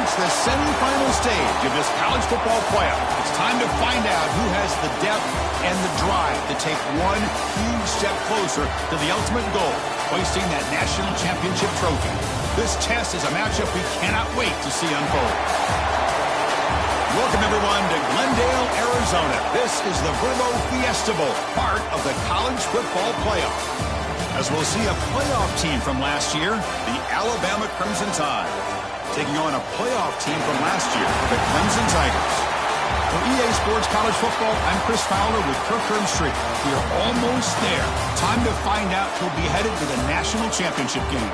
reached the semifinal stage of this college football playoff. It's time to find out who has the depth and the drive to take one huge step closer to the ultimate goal, hoisting that national championship trophy. This test is a matchup we cannot wait to see unfold. Welcome, everyone, to Glendale, Arizona. This is the Verbo Fiesta Bowl, part of the college football playoff. As we'll see a playoff team from last year, the Alabama Crimson Tide, taking on a playoff team from last year, the Clemson Tigers. For EA Sports College Football, I'm Chris Fowler with Kirk Herbstreit. We are almost there. Time to find out who'll be headed to the national championship game.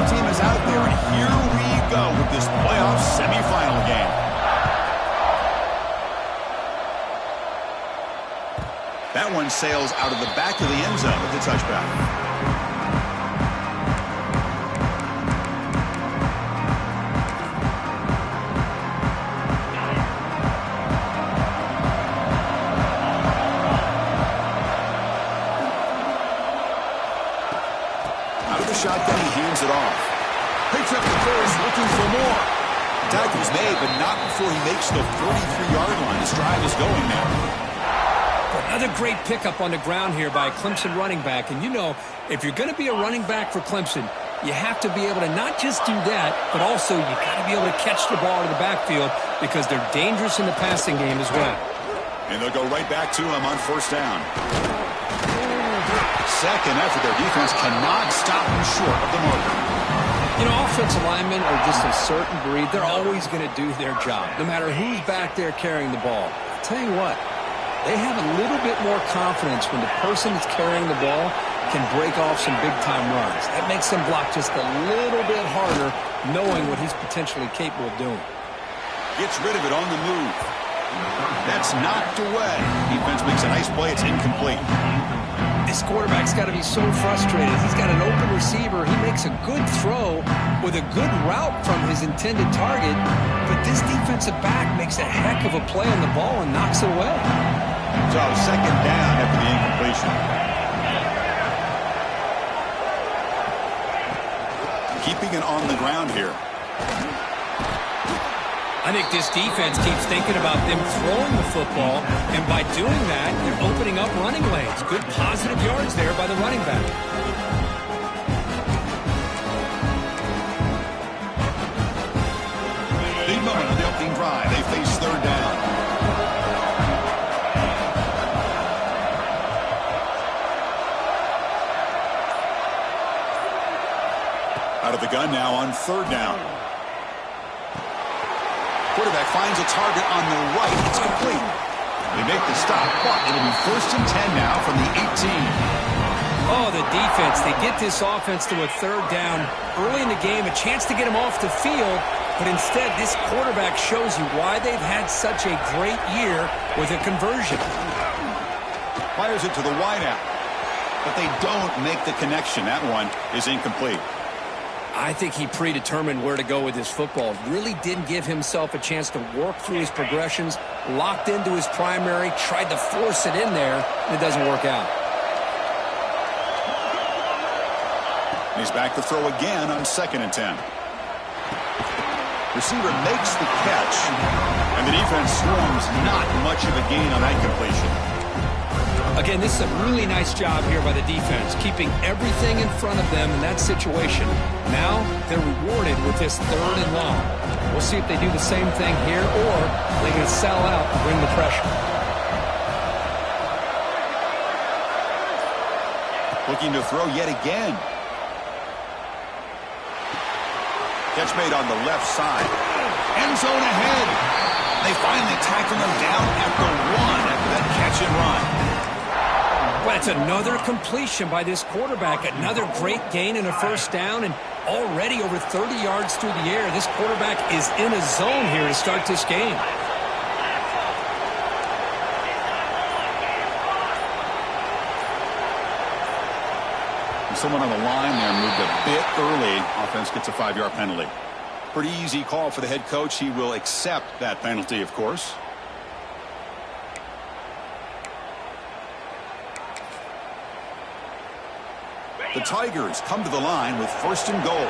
Team is out there, and here we go with this playoff semifinal game. That one sails out of the back of the end zone with the touchback. Out of the shotgun, he hands it off. Picks up the first, looking for more. Tackle's made, but not before he makes the 43-yard line. This drive is going now. Another great pickup on the ground here by a Clemson running back. And you know, if you're going to be a running back for Clemson, you have to be able to not just do that, but also you got to be able to catch the ball in the backfield because they're dangerous in the passing game as well. And they'll go right back to him on first down. Second effort, their defense cannot stop him short of the marker. You know, offensive linemen are just a certain breed. They're always going to do their job, no matter who's back there carrying the ball. I'll tell you what, they have a little bit more confidence when the person that's carrying the ball can break off some big-time runs. That makes them block just a little bit harder, knowing what he's potentially capable of doing. Gets rid of it on the move. That's knocked away. Defense makes a nice play. It's incomplete. This quarterback's got to be so frustrated. He's got an open receiver. He makes a good throw with a good route from his intended target, but this defensive back makes a heck of a play on the ball and knocks it away. So second down after the incompletion. Keeping it on the ground here. I think this defense keeps thinking about them throwing the football, and by doing that, they're opening up running lanes. Good positive yards there by the running back. Big moment on the opening drive. They face third down. Out of the gun now on third down. Quarterback finds a target on the right. It's complete. They make the stop, but it'll be 1st and 10 now from the 18. Oh, the defense. They get this offense to a third down early in the game, a chance to get him off the field, but instead this quarterback shows you why they've had such a great year with a conversion. Fires it to the wideout, but they don't make the connection. That one is incomplete. I think he predetermined where to go with his football. Really didn't give himself a chance to work through his progressions, locked into his primary, tried to force it in there, and it doesn't work out. He's back to throw again on 2nd and 10. Receiver makes the catch, and the defense swarms not much of a gain on that completion. Again, this is a really nice job here by the defense, keeping everything in front of them in that situation. Now they're rewarded with this 3rd and long. We'll see if they do the same thing here, or they can sell out and bring the pressure. Looking to throw yet again. Catch made on the left side. End zone ahead. They finally tackle him down at the 1 after that catch and run. Well, it's another completion by this quarterback. Another great gain in a first down, and already over 30 yards through the air. This quarterback is in a zone here to start this game. Someone on the line there moved a bit early. Offense gets a 5-yard penalty. Pretty easy call for the head coach. He will accept that penalty, of course. The Tigers come to the line with 1st and goal.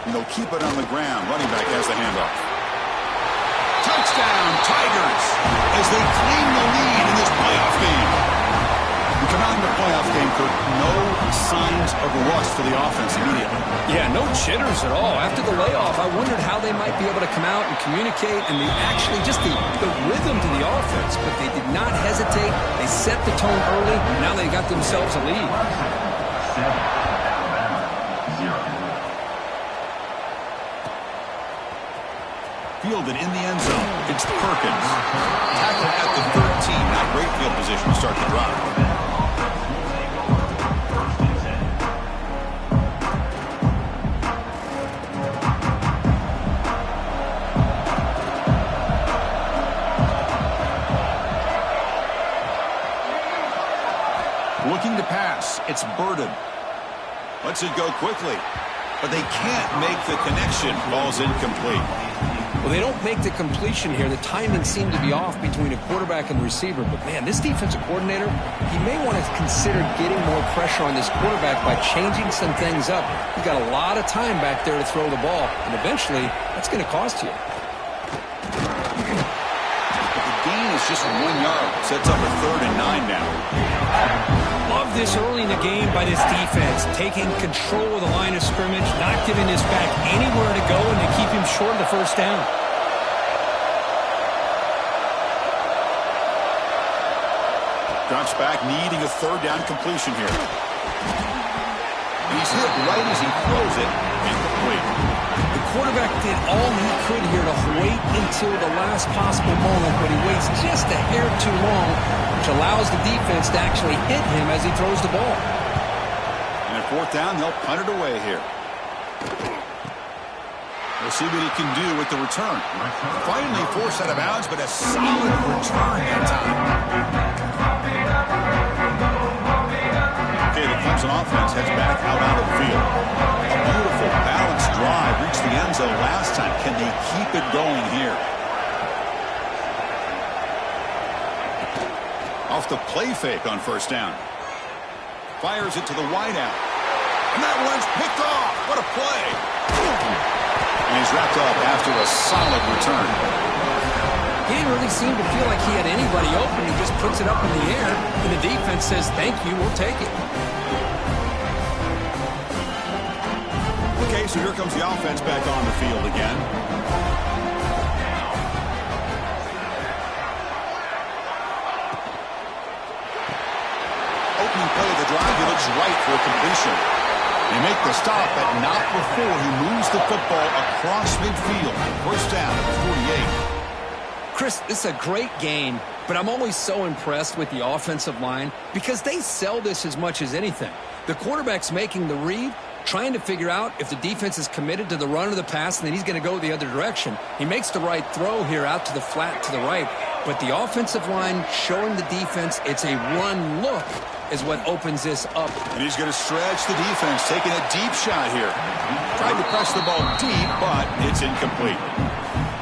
And they'll keep it on the ground. Running back has the handoff. Touchdown, Tigers, as they claim the lead in this playoff game. We come out in the playoff game, Kurt, no signs of rust for the offense immediately. Yeah, no jitters at all. After the layoff, I wondered how they might be able to come out and communicate and the rhythm to the offense. But they did not hesitate. They set the tone early. Now they got themselves a lead. Fielded in the end zone. It's Perkins. Tackled at the 13. Not great field position to start the drive. Looking to pass. It's Burden. Lets it go quickly. But they can't make the connection. Ball's incomplete. Well, they don't make the completion here. The timing seemed to be off between a quarterback and the receiver. But, man, this defensive coordinator, he may want to consider getting more pressure on this quarterback by changing some things up. He's got a lot of time back there to throw the ball, and eventually that's going to cost you. But the gain is just 1 yard. Sets up a 3rd and 9 now. Love this early in the game by this defense, taking control of the line of scrimmage, not giving this back anywhere to go, and to keep him short of the 1st down. Drops back, needing a 3rd down completion here. He's hit right as he throws it. Incomplete. The quarterback did all he could here to wait until the last possible moment, but he waits just a hair too long, which allows the defense to actually hit him as he throws the ball. And at 4th down, they'll punt it away here. We'll see what he can do with the return. Finally forced out of bounds, but a solid return that time. Okay, the Clemson offense heads back out onto the field. A beautiful, balanced drive reached the end zone last time. Can they keep it going here? Off the play fake on 1st down. Fires it to the wideout. And that one's picked off. What a play. And he's wrapped up after a solid return. He didn't really seem to feel like he had anybody open. He just puts it up in the air, and the defense says, thank you, we'll take it. Okay, so here comes the offense back on the field again. Opening play of the drive, he looks right for a completion. They make the stop, but not before he moves the football across midfield. 1st down at the 48. Chris, this is a great game, but I'm always so impressed with the offensive line because they sell this as much as anything. The quarterback's making the read, trying to figure out if the defense is committed to the run or the pass, and then he's going to go the other direction. He makes the right throw here out to the flat to the right, but the offensive line showing the defense it's a run look is what opens this up. And he's going to stretch the defense, taking a deep shot here. Tried to press the ball deep, but it's incomplete.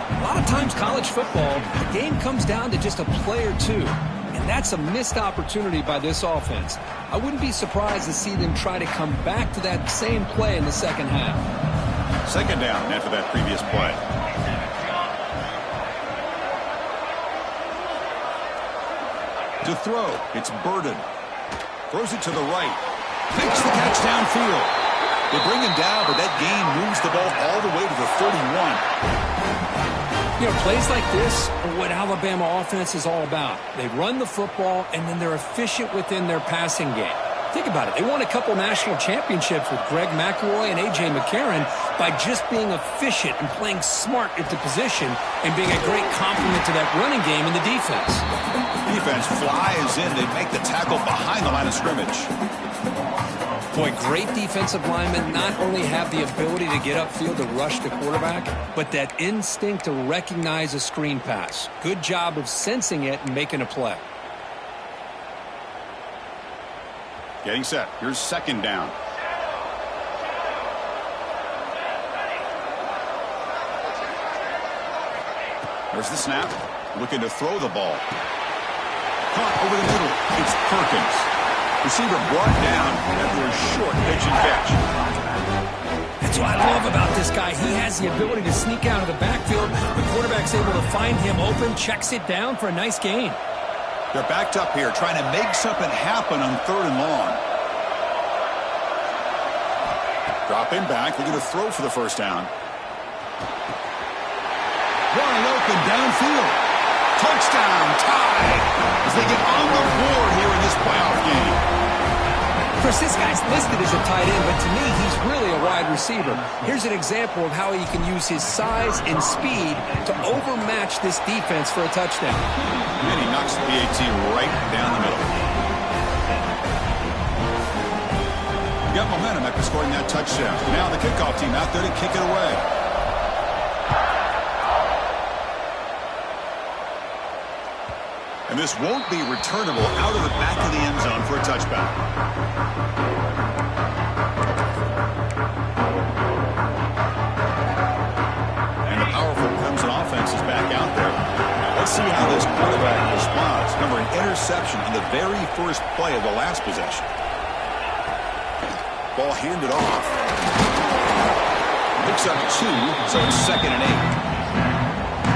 A lot of times college football, the game comes down to just a play or two. And that's a missed opportunity by this offense. I wouldn't be surprised to see them try to come back to that same play in the 2nd half. 2nd down after that previous play. To throw, it's Burden. Throws it to the right. Makes the catch downfield. They bring him down, but that gain moves the ball all the way to the 31. You know, plays like this are what Alabama offense is all about. They run the football, and then they're efficient within their passing game. Think about it. They won a couple national championships with Greg McElroy and A.J. McCarron by just being efficient and playing smart at the position and being a great complement to that running game in the defense. Defense flies in. They make the tackle behind the line of scrimmage. Boy, great defensive linemen not only have the ability to get upfield to rush the quarterback, but that instinct to recognize a screen pass. Good job of sensing it and making a play. Getting set. Here's second down. There's the snap. Looking to throw the ball. Caught over the middle. It's Perkins. Receiver brought down after a short pitch and catch. That's what I love about this guy. He has the ability to sneak out of the backfield. The quarterback's able to find him open, checks it down for a nice gain. They're backed up here, trying to make something happen on 3rd and long. Dropping back, looking to throw for the first down. Wide open downfield. Touchdown, tied, as they get on the board here in this playoff game. Of course, this guy's listed as a tight end, but to me, he's really a wide receiver. Here's an example of how he can use his size and speed to overmatch this defense for a touchdown. And he knocks the PAT right down the middle. Got momentum after scoring that touchdown. Now the kickoff team out there to kick it away. And this won't be returnable out of the back of the end zone for a touchback. And the powerful Clemson offense is back out there. Let's see how this quarterback responds. Remember, an interception on the very first play of the last possession. Ball handed off. Picks up 2, so it's 2nd and 8.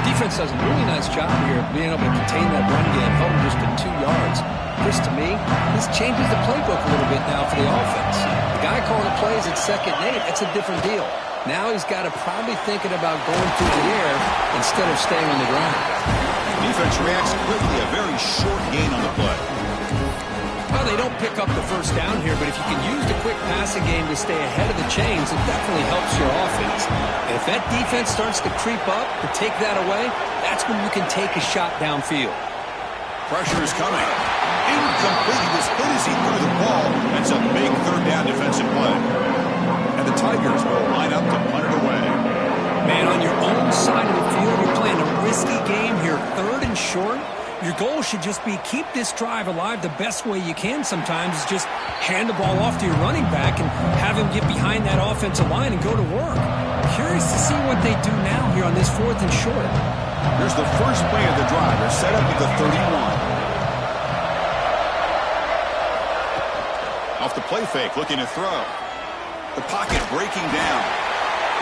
Defense does a really nice job here of being able to contain that run game, held just to 2 yards. This, to me, this changes the playbook a little bit now for the offense. The guy calling the plays at 2nd and 8, that's a different deal. Now he's got to probably thinking about going through the air instead of staying on the ground. Defense reacts quickly, a very short gain on the play. Well, they don't pick up the first down here, but if you can use the quick passing game to stay ahead of the chains, it definitely helps your offense. And if that defense starts to creep up, to take that away, that's when you can take a shot downfield. Pressure is coming. Incomplete. He was hit as he threw the ball. That's a big 3rd down defensive play. And the Tigers will line up to punt it away. Man, on your own side of the field, you're playing a risky game here, 3rd and short. Your goal should just be keep this drive alive the best way you can sometimes is just hand the ball off to your running back and have him get behind that offensive line and go to work. Curious to see what they do now here on this 4th and short. Here's the first play of the drive. They're set up at the 31. Off the play fake, looking to throw. The pocket breaking down.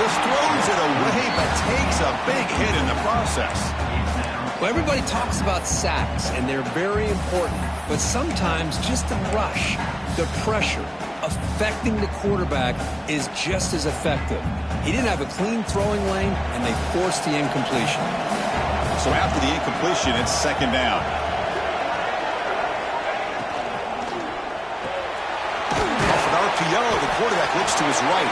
Just throws it away, but takes a big hit in the process. Well, everybody talks about sacks, and they're very important. But sometimes just the rush, the pressure, affecting the quarterback is just as effective. He didn't have a clean throwing lane, and they forced the incompletion. So after the incompletion, it's 2nd down. Off an RPO, the quarterback looks to his right.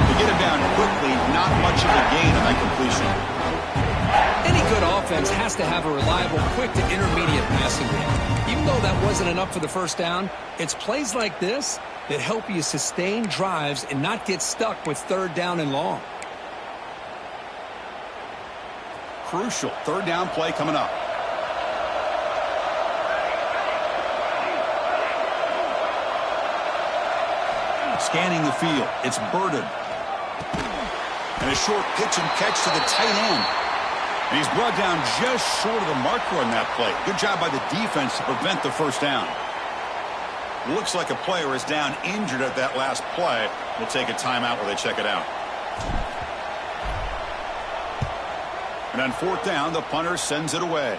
To get him down quickly, not much of a gain on that completion. Any good offense has to have a reliable, quick to intermediate passing game. Even though that wasn't enough for the first down, it's plays like this that help you sustain drives and not get stuck with 3rd down and long. Crucial 3rd down play coming up. Scanning the field. It's Burden. And a short pitch and catch to the tight end. And he's brought down just short of the marker on that play. Good job by the defense to prevent the first down. Looks like a player is down injured at that last play. We'll take a timeout while they check it out. And on 4th down, the punter sends it away.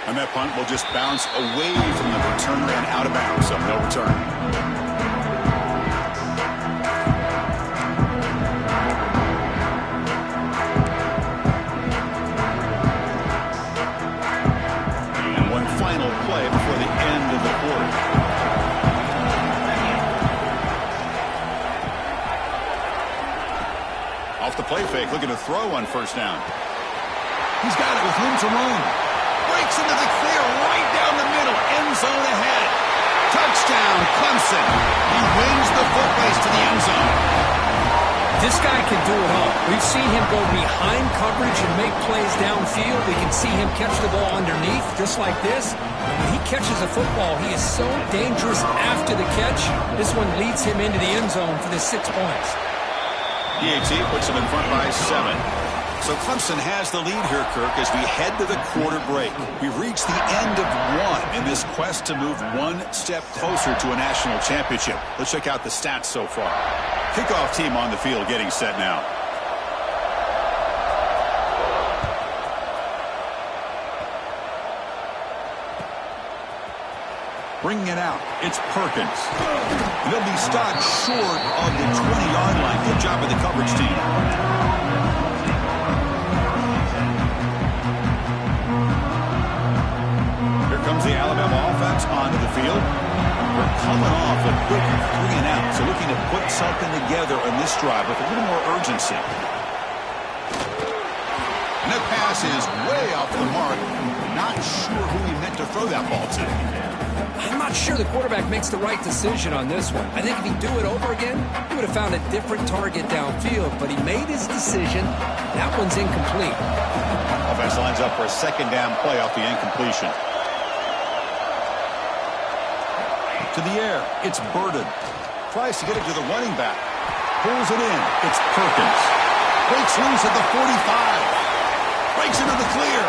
And that punt will just bounce away from the returner and out of bounds, so no return. Play before the end of the quarter. Off the play fake, looking to throw on 1st down. He's got it with room to run. Breaks into the clear right down the middle. End zone ahead. Touchdown, Clemson. He wins the foot race to the end zone. This guy can do it all. We've seen him go behind coverage and make plays downfield. We can see him catch the ball underneath, just like this. When he catches a football, he is so dangerous after the catch. This one leads him into the end zone for the 6 points. EAT puts him in front by 7. So Clemson has the lead here, Kirk, as we head to the quarter break. We've reached the end of one in this quest to move one step closer to a national championship. Let's check out the stats so far. Kickoff team on the field getting set now. Bringing it out, it's Perkins. He'll be stopped short of the 20-yard line. Good job by the coverage team. Here comes the Alabama offense onto the field. We're coming off a quick 3-and-out, so looking to put something together on this drive with a little more urgency. And that pass is way off the mark. Not sure who he meant to throw that ball to. I'm not sure the quarterback makes the right decision on this one. I think if he'd do it over again, he would have found a different target downfield, but he made his decision. That one's incomplete. Offense lines up for a second down play off the incompletion. To the air, it's Burden. Tries to get it to the running back. Pulls it in, it's Perkins. Breaks loose at the 45. Breaks into the clear.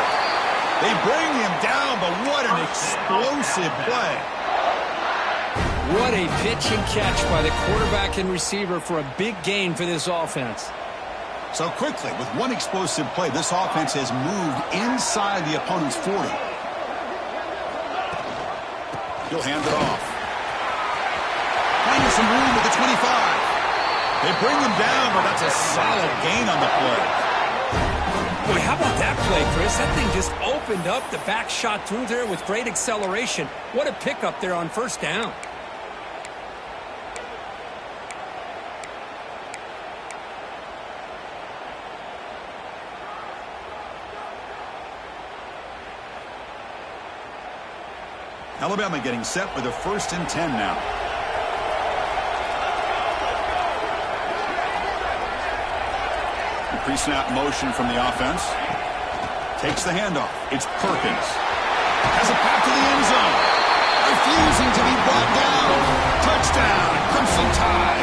They bring him down, but what an explosive play. What a pitch and catch by the quarterback and receiver for a big gain for this offense. So quickly, with one explosive play, this offense has moved inside the opponent's 40. He'll hand it off. Finding some room at the 25. They bring him down, but that's a solid gain on the play. Boy, how about that play, Chris? That thing just opened up. The back shot through there with great acceleration. What a pickup there on first down. Alabama getting set for the 1st and 10 now. Pre-snap motion from the offense. Takes the handoff. It's Perkins. Has a pass to the end zone. Refusing to be brought down. Touchdown. Clemson Tide.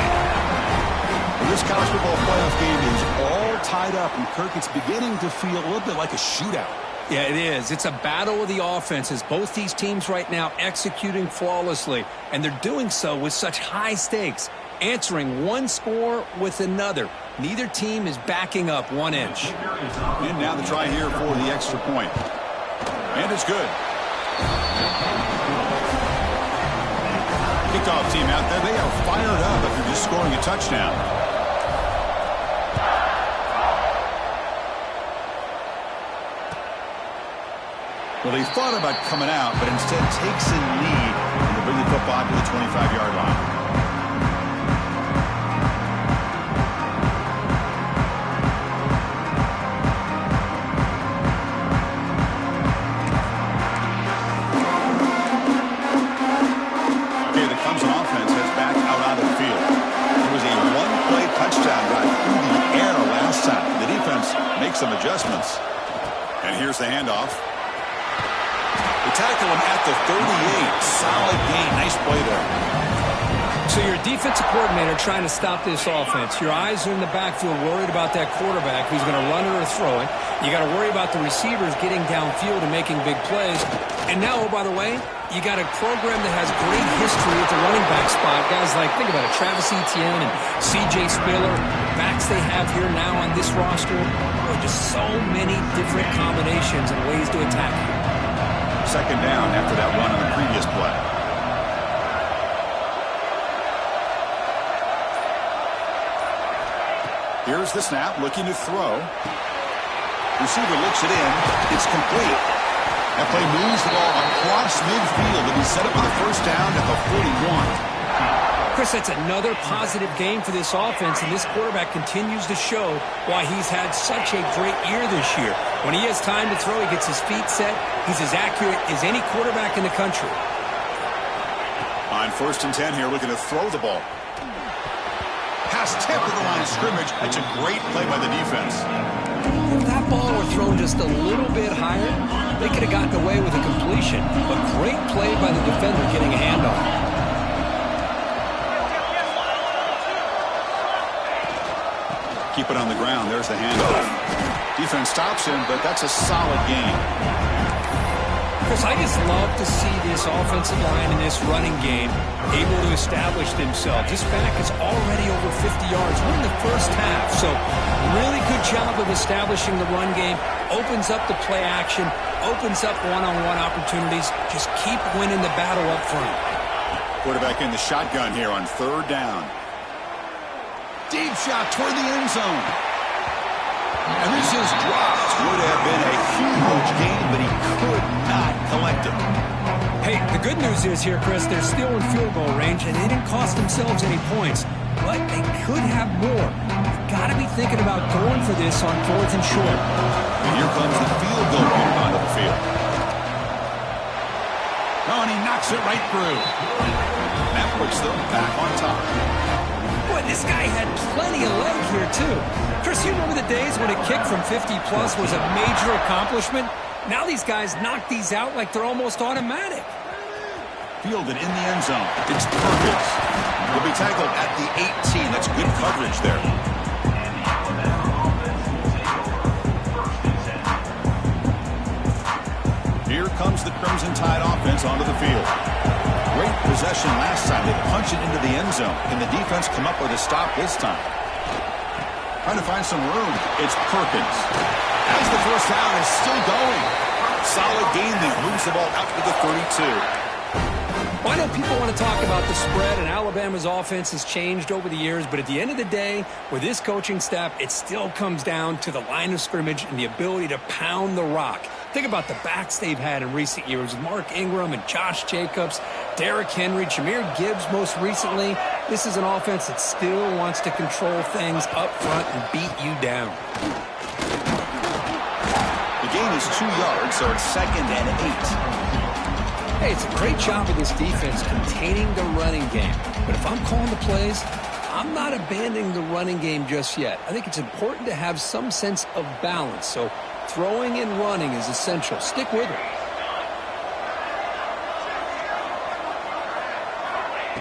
Well, this college football playoff game is all tied up, and Kirk, it's beginning to feel a little bit like a shootout. Yeah, it is. It's a battle of the offenses. Both these teams right now executing flawlessly, and they're doing so with such high stakes, answering one score with another. Neither team is backing up 1 inch. And now the try here for the extra point. And it's good. Kickoff team out there, they are fired up after just scoring a touchdown. Well, he thought about coming out, but instead takes a knee and will bring the football to the 25-yard line. Some adjustments. And here's the handoff. They tackle him at the 38. Solid gain. Nice play there. So you're a defensive coordinator trying to stop this offense. Your eyes are in the backfield worried about that quarterback who's going to run it or throw it. You got to worry about the receivers getting downfield and making big plays. And now, oh, by the way, you got a program that has great history at the running back spot. Guys like, think about it, Travis Etienne and C.J. Spiller, backs they have here now on this roster. Just so many different combinations and ways to attack it. Second down after that run on the previous play. Here's the snap, looking to throw. Receiver looks it in. It's complete. That play moves the ball across midfield to be set up for the first down at the 41. Chris, that's another positive game for this offense, and this quarterback continues to show why he's had such a great year this year. When he has time to throw, he gets his feet set. He's as accurate as any quarterback in the country. On 1st and 10 here, looking to throw the ball. Pass tip to the line of scrimmage. That's a great play by the defense. If that ball were thrown just a little bit higher, they could have gotten away with a completion. But great play by the defender getting a hand on it. Keep it on the ground. There's the handoff. Defense stops him, but that's a solid game. Chris, I just love to see this offensive line in this running game able to establish themselves. This back is already over 50 yards. We're in the first half, so really good job of establishing the run game. Opens up the play action, opens up one-on-one opportunities. Just keep winning the battle up front. Quarterback in the shotgun here on third down. Deep shot toward the end zone. And this is dropped. Would have been a huge gain, but he could not collect it. Hey, the good news is here, Chris, they're still in field goal range, and they didn't cost themselves any points. But they could have more. You've got to be thinking about going for this on 4th and short. And here comes the field goal unit onto the field. Oh, and he knocks it right through. That puts them back on top. Boy, this guy had plenty of leg here, too. Chris, you remember the days when a kick from 50-plus was a major accomplishment? Now these guys knock these out like they're almost automatic. Fielded in the end zone. It's Perkins. He'll be tackled at the 18. That's good coverage there. Here comes the Crimson Tide offense onto the field. Great possession last time. They punch it into the end zone. Can the defense come up with a stop this time? Trying to find some room. It's Perkins. As the first down is still going. Solid gain there. Moves the ball out to the 32. Well, I know people want to talk about the spread, and Alabama's offense has changed over the years, but at the end of the day, with this coaching staff, it still comes down to the line of scrimmage and the ability to pound the rock. Think about the backs they've had in recent years. Mark Ingram and Josh Jacobs, Derrick Henry, Jahmyr Gibbs most recently. This is an offense that still wants to control things up front and beat you down. The gain is 2 yards, so it's 2nd and 8. Hey, it's a great job of this defense containing the running game. But if I'm calling the plays, I'm not abandoning the running game just yet. I think it's important to have some sense of balance. So throwing and running is essential. Stick with it.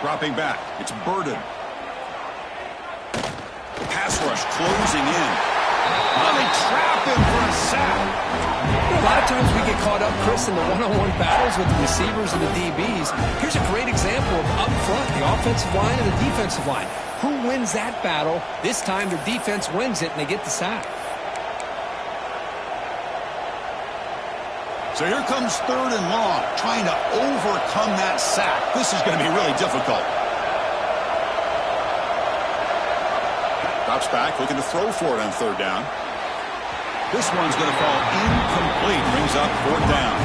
Dropping back. It's Burden. Pass rush closing in. Oh, they trap him for a sack. A lot of times we get caught up, Chris, in the one-on-one battles with the receivers and the DBs. Here's a great example of up front, the offensive line and the defensive line. Who wins that battle? This time their defense wins it and they get the sack. So here comes 3rd and long, trying to overcome that sack. This is going to be really difficult. Drops back, looking to throw for it on 3rd down. This one's going to fall incomplete. Brings up 4th down.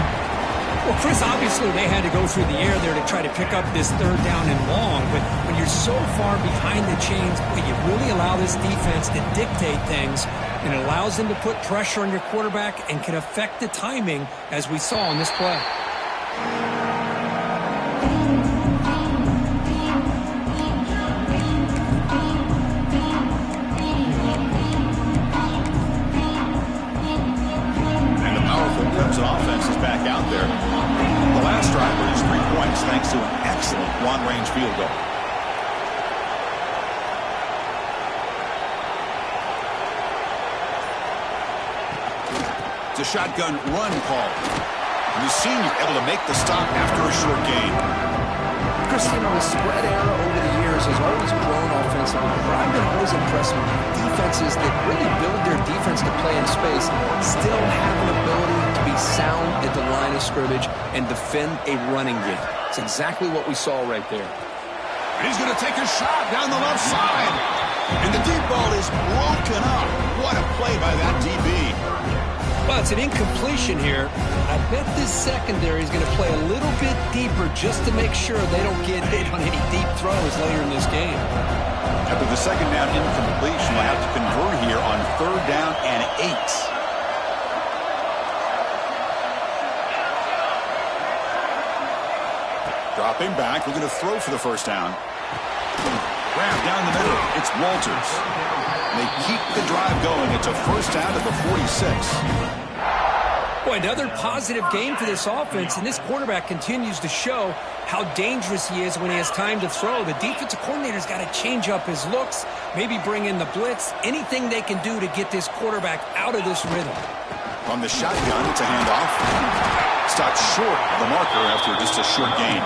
Well, Chris, obviously they had to go through the air there to try to pick up this 3rd down and long, but when you're so far behind the chains, you really allow this defense to dictate things, and it allows them to put pressure on your quarterback and can affect the timing, as we saw on this play. Clemson offense is back out there. The last drive produced 3 points thanks to an excellent long-range field goal. It's a shotgun run call. And the senior able to make the stop after a short gain. Christine, the spread era over the years has always grown offensively, but I've been always impressed with defenses that really build their defense to play in space, still have an ability to be sound at the line of scrimmage and defend a running game. It's exactly what we saw right there. And he's going to take a shot down the left side. And the deep ball is broken up. What a play by that DB. Well, it's an incompletion here. I bet this secondary is going to play a little bit deeper just to make sure they don't get hit on any deep throws later in this game. After the 2nd down incompletion, they'll have to convert here on 3rd down and 8. Dropping back, looking to throw for the 1st down. grab down the middle. It's Walters. They keep the drive going. It's a first down at the 46. Boy, another positive game for this offense, and this quarterback continues to show how dangerous he is when he has time to throw. The defensive coordinator's got to change up his looks, maybe bring in the blitz, anything they can do to get this quarterback out of this rhythm. From the shotgun, it's a handoff. Stopped short of the marker after just a short gain.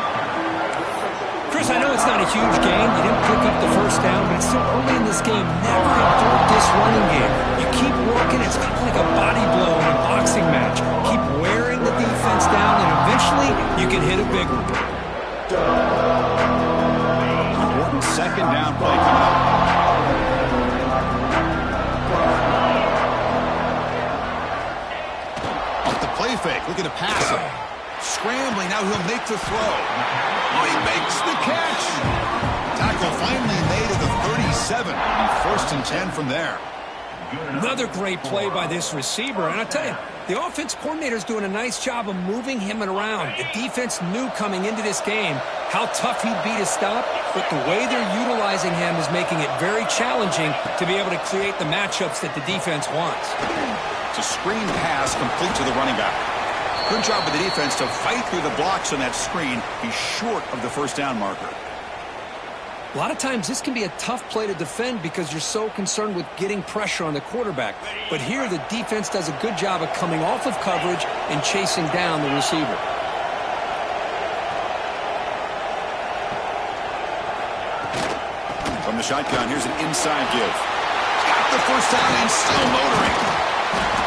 Chris, I know it's not a huge gain. You didn't pick up the first down, but it's so early in this game. Never abort this running game. You keep working. It's kind of like a body blow in a boxing match. Keep wearing the defense down, and eventually you can hit a big one. Important second down play coming up. Off the play fake. Looking to pass it. Scrambling. Now he'll make the throw. Oh, he makes the catch. Tackle finally made at the 37. And first and 10 from there. Another great play by this receiver. And I tell you, the offense coordinator is doing a nice job of moving him around. The defense knew coming into this game how tough he'd be to stop, but the way they're utilizing him is making it very challenging to be able to create the matchups that the defense wants. It's a screen pass complete to the running back. Good job by the defense to fight through the blocks on that screen. He's short of the first down marker. A lot of times this can be a tough play to defend because you're so concerned with getting pressure on the quarterback. But here the defense does a good job of coming off of coverage and chasing down the receiver. From the shotgun, here's an inside give. Got the first down and still motoring.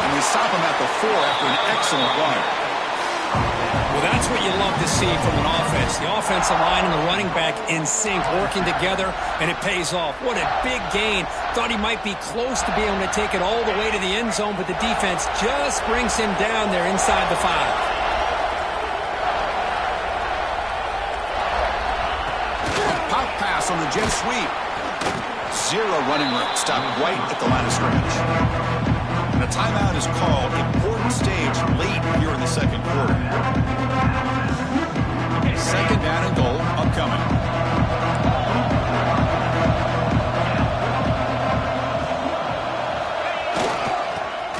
And they stop him at the 4 after an excellent run. Well, that's what you love to see from an offense. The offensive line and the running back in sync, working together, and it pays off. What a big gain. Thought he might be close to being able to take it all the way to the end zone, but the defense just brings him down there inside the 5. Pop pass on the jet sweep. Zero running room. Stopped right at the line of scrimmage. And a timeout is called. Important stage late here in the second quarter. Second down and goal upcoming.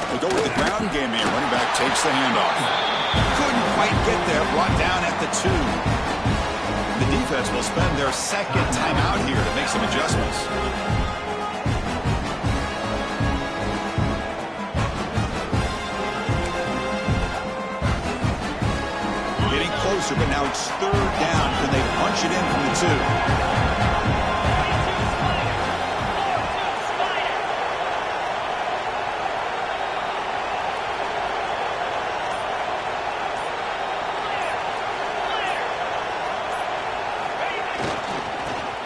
They go with the ground game here. Running back takes the handoff. Couldn't quite get there. Brought down at the 2. The defense will spend their second timeout here to make some adjustments. Getting closer, but now it's third down. Can they punch it in from the 2?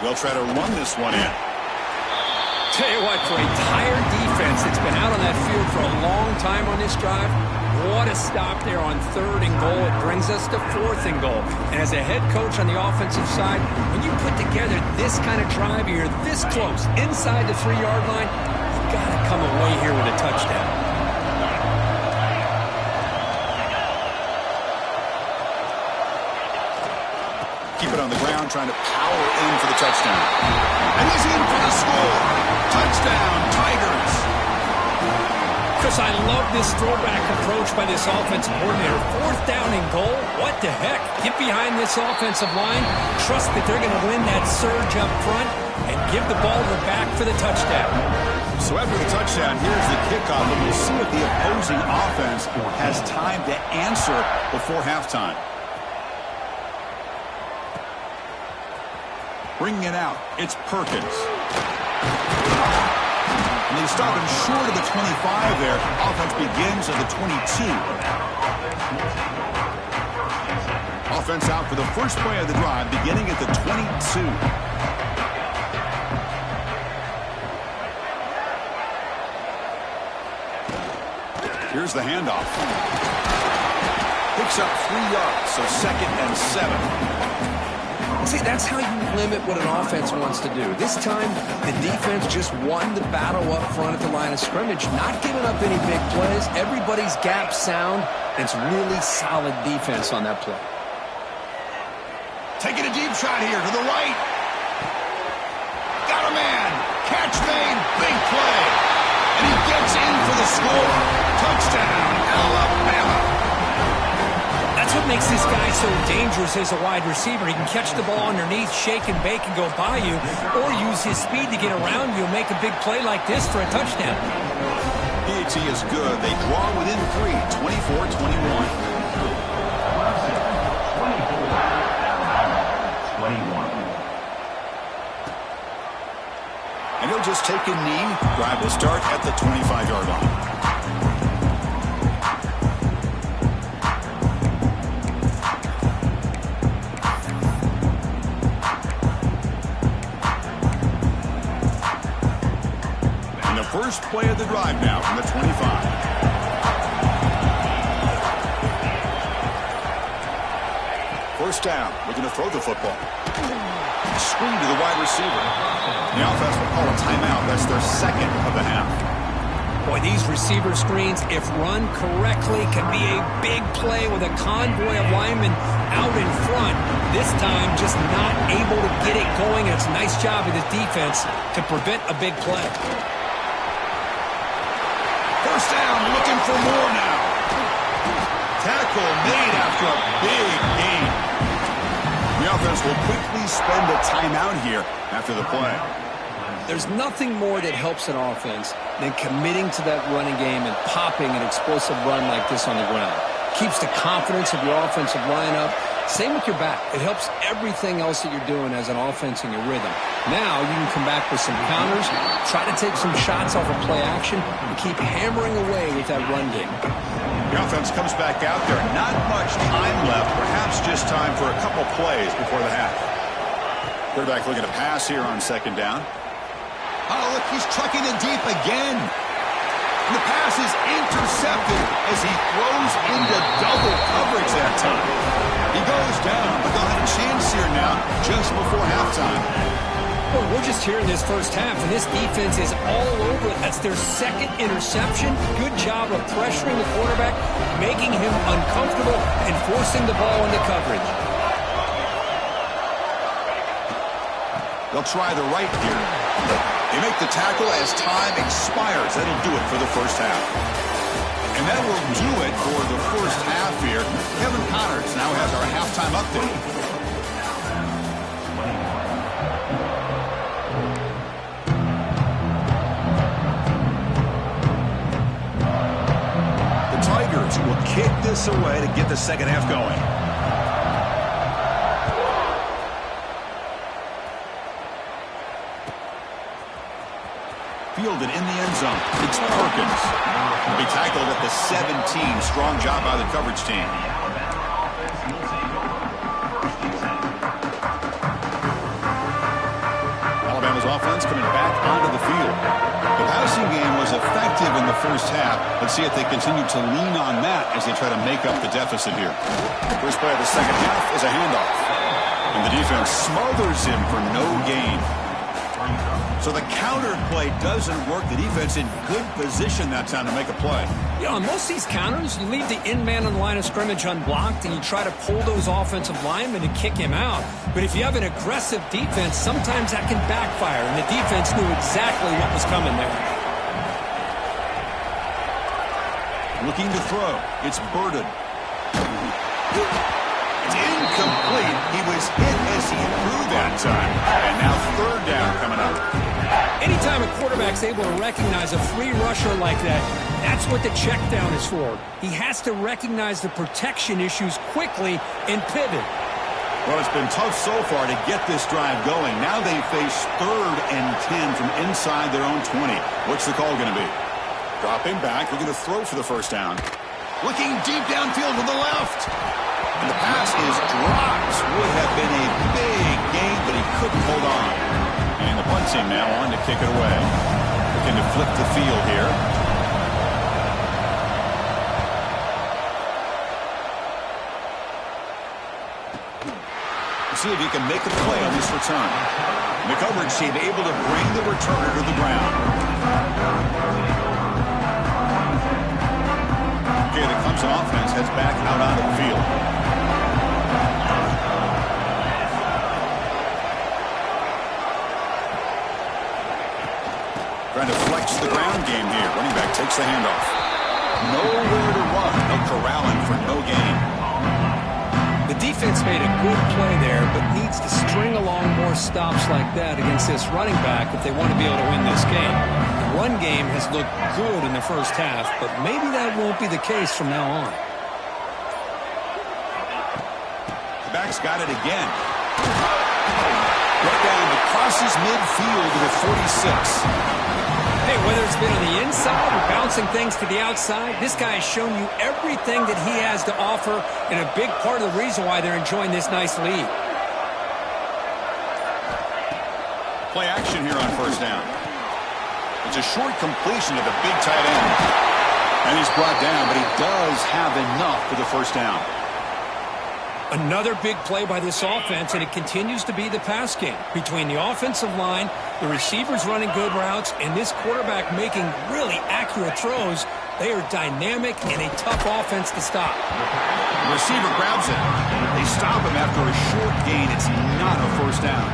They'll try to run this one in. Tell you what, for a tired defense that's been out on that field for a long time on this drive, what a stop there on 3rd and goal. It brings us to 4th and goal. And as a head coach on the offensive side, when you put together this kind of drive, you're this close, inside the 3-yard line, you've got to come away here with a touchdown. Keep it on the ground, trying to power in for the touchdown. And he's in for the score. Touchdown, Tigers. Chris, I love this throwback approach by this offensive coordinator. 4th down and goal. What the heck? Get behind this offensive line. Trust that they're going to win that surge up front and give the ball to the back for the touchdown. So after the touchdown, here's the kickoff, and we'll see if the opposing offense has time to answer before halftime. Bringing it out, it's Perkins. And they stop him short of the 25 there. Offense begins at the 22. Offense out for the first play of the drive, beginning at the 22. Here's the handoff. Picks up 3 yards, so 2nd and 7. See, that's how you limit what an offense wants to do. This time, the defense just won the battle up front at the line of scrimmage, not giving up any big plays. Everybody's gap sound. It's really solid defense on that play. Taking a deep shot here to the right. got a man. Catch made, big play. And he gets in for the score. Touchdown, Alabama. That's what makes this guy so dangerous as a wide receiver. He can catch the ball underneath, shake and bake and go by you, or use his speed to get around you and make a big play like this for a touchdown. PAT is good. They draw within 3, 24-21. And he'll just take a knee. Drive will start at the 25-yard line. And the first play of the drive now from the 25. First down. Looking to throw the football. Screen to the wide receiver. The offense will call a timeout. That's their second of the half. Boy, these receiver screens, if run correctly, can be a big play with a convoy of linemen out in front. This time, just not able to get it going. And it's a nice job of the defense to prevent a big play. First down, looking for more now. Tackle made after a big gain. The offense will quickly spend a timeout here after the play. There's nothing more that helps an offense than committing to that running game and popping an explosive run like this on the ground. Keeps the confidence of your offensive lineup. Same with your back. It helps everything else that you're doing as an offense in your rhythm. Now you can come back with some counters, try to take some shots off of play action, and keep hammering away with that run game. The offense comes back out there. Not much time left. Perhaps just time for a couple plays before the half. Quarterback looking to pass here on second down. Oh, look, he's trucking it deep again. And the pass is intercepted as he throws into double coverage that time. He goes down, but they'll have a chance here now just before halftime. Well, we're just here in this first half, and this defense is all over it. That's their second interception. Good job of pressuring the quarterback, making him uncomfortable, and forcing the ball into coverage. They'll try the right here. They make the tackle as time expires. That'll do it for the first half. And that will do it for the first half here. Kevin Connors now has our halftime update. Tigers will kick this away to get the second half going. Fielded in the end zone. It's Perkins. He tackled at the 17. Strong job by the coverage team. Alabama's offense coming back onto the field. The passing game was effective in the first half. Let's see if they continue to lean on that as they try to make up the deficit here. The first play of the second half is a handoff. And the defense smothers him for no gain. So the counter play doesn't work. The defense in good position that time to make a play. Yeah, on most of these counters, you leave the in man on the line of scrimmage unblocked, and you try to pull those offensive linemen and kick him out. But if you have an aggressive defense, sometimes that can backfire, and the defense knew exactly what was coming there. Looking to throw. It's Burden. It's incomplete. He was hit as he threw that time. And now third down coming up. Anytime a quarterback's able to recognize a free rusher like that, that's what the check down is for. He has to recognize the protection issues quickly and pivot. Well, it's been tough so far to get this drive going. Now they face 3rd and 10 from inside their own 20. What's the call going to be? Dropping back. They're going to throw for the first down. Looking deep downfield to the left. And the pass is dropped. Would have been a big gain, but he couldn't hold on. And the punt team now on to kick it away. Looking to flip the field here. See if he can make a play on this return. And the coverage team able to bring the returner to the ground. Okay, the Clemson offense heads back out onto the field. This is the ground game here. Running back takes the handoff. Nowhere to run. No corralling for no gain. The defense made a good play there, but needs to string along more stops like that against this running back if they want to be able to win this game. The run game has looked good in the first half, but maybe that won't be the case from now on. The back's got it again. Right down, crosses midfield to the 46. Hey, whether it's been on the inside or bouncing things to the outside, this guy has shown you everything that he has to offer, and a big part of the reason why they're enjoying this nice lead. Play action here on first down. It's a short completion to the big tight end. And he's brought down, but he does have enough for the first down. Another big play by this offense, and it continues to be the pass game. Between the offensive line, the receivers running good routes, and this quarterback making really accurate throws, they are dynamic and a tough offense to stop. The receiver grabs it. They stop him after a short gain. It's not a first down.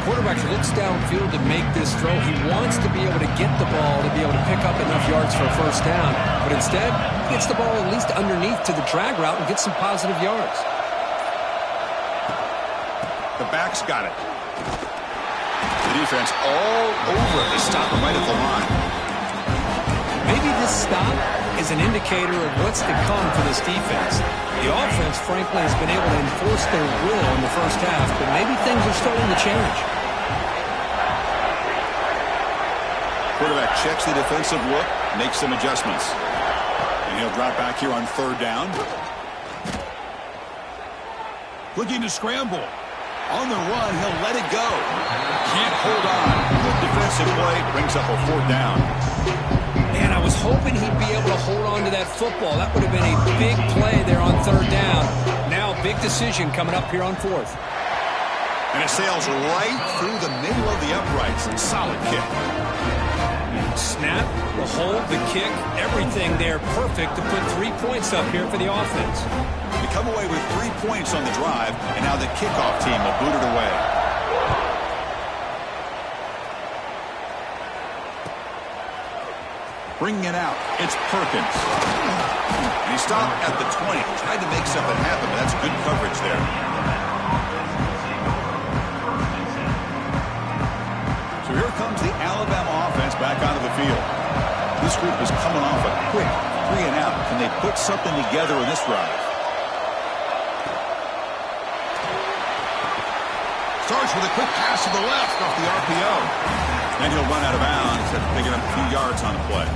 Quarterback looks downfield to make this throw. He wants to be able to get the ball to be able to pick up enough yards for a first down, but instead gets the ball at least underneath to the drag route and gets some positive yards. The back's got it. The defense all over it. They stop him right at the line. Maybe this stop is an indicator of what's to come for this defense. The offense, frankly, has been able to enforce their will in the first half, but maybe things are starting to change. Quarterback checks the defensive look, makes some adjustments. And he'll drop back here on third down. Looking to scramble. On the run, he'll let it go. Can't hold on. Good defensive play, brings up a fourth down. Man, I was hoping he'd be able to hold on to that football. That would have been a big play there on third down. Now, big decision coming up here on fourth. And it sails right through the middle of the uprights. Solid kick. Snap, the hold, the kick, everything there perfect to put 3 points up here for the offense. They come away with 3 points on the drive, and now the kickoff team will boot it away. Bringing it out, it's Perkins. And he stopped at the 20. Tried to make something happen, but that's good coverage there. So here comes the Alabama offense back onto the field. This group is coming off a quick 3 and out. Can they put something together in this drive? Starts with a quick pass to the left off the RPO. And he'll run out of bounds after picking up a few yards on the play.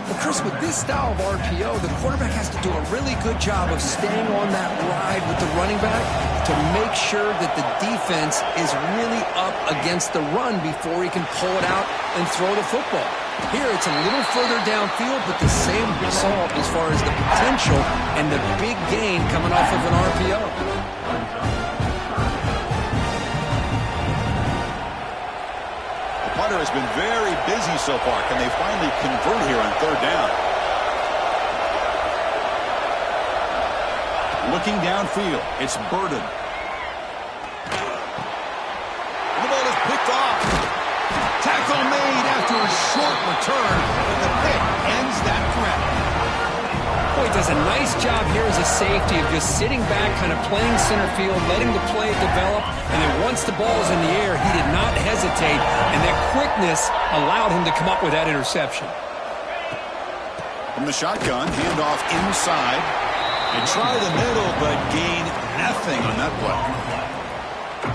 Well, Chris, with this style of RPO, the quarterback has to do a really good job of staying on that ride with the running back to make sure that the defense is really up against the run before he can pull it out and throw the football. Here, it's a little further downfield, but the same result as far as the potential and the big gain coming off of an RPO. Punter has been very busy so far. Can they finally convert here on third down? Looking downfield, it's Burden. The ball is picked off. Tackle made after a short return, but the pick ends that threat. Boy, does a nice job here as a safety of just sitting back, kind of playing center field, letting the play develop, and then once the ball's in the air, he did not hesitate, and that quickness allowed him to come up with that interception. From the shotgun, handoff inside. They try the middle, but gain nothing on that play.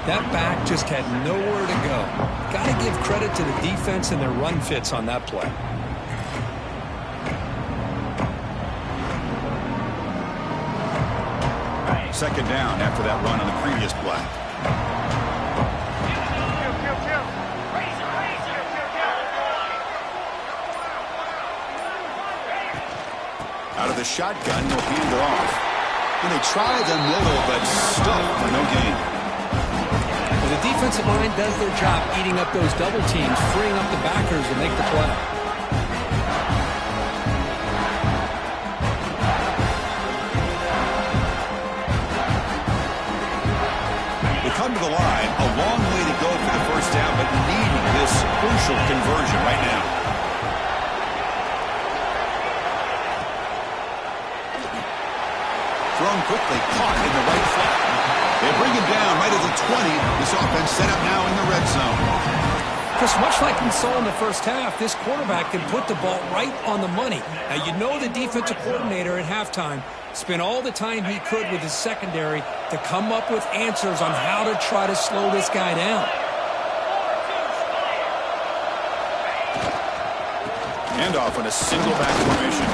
That back just had nowhere to go. Got to give credit to the defense and their run fits on that play. Second down after that run on the previous play. Out of the shotgun, he'll hand it off. And they try the middle, but stuffed for no gain. Well, the defensive line does their job eating up those double teams, freeing up the backers to make the play. Come to the line, a long way to go for the first down, but needing this crucial conversion right now. Thrown quickly, caught in the right flat. They bring him down right at the 20. This offense set up now in the red zone. Chris, much like we saw in the first half, this quarterback can put the ball right on the money. Now, you know the defensive coordinator at halftime spent all the time he could with his secondary to come up with answers on how to try to slow this guy down. Handoff in a single back formation.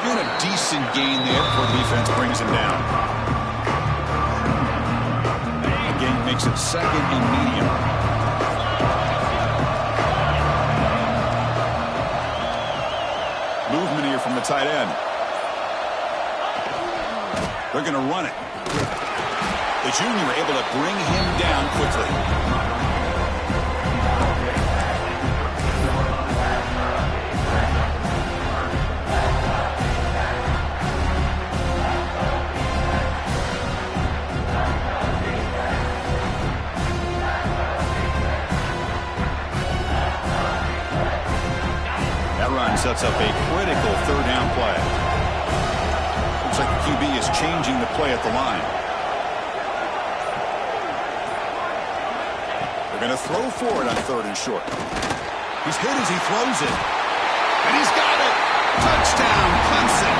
Doing a decent gain there before the defense brings him down. Again, makes it second and medium. Movement here from the tight end. They're going to run it. The junior able to bring him down quickly. That run sets up a critical third down play. Looks like the QB is changing the play at the line. They're going to throw for it on third and short. He's hit as he throws it. And he's got it. Touchdown, Clemson.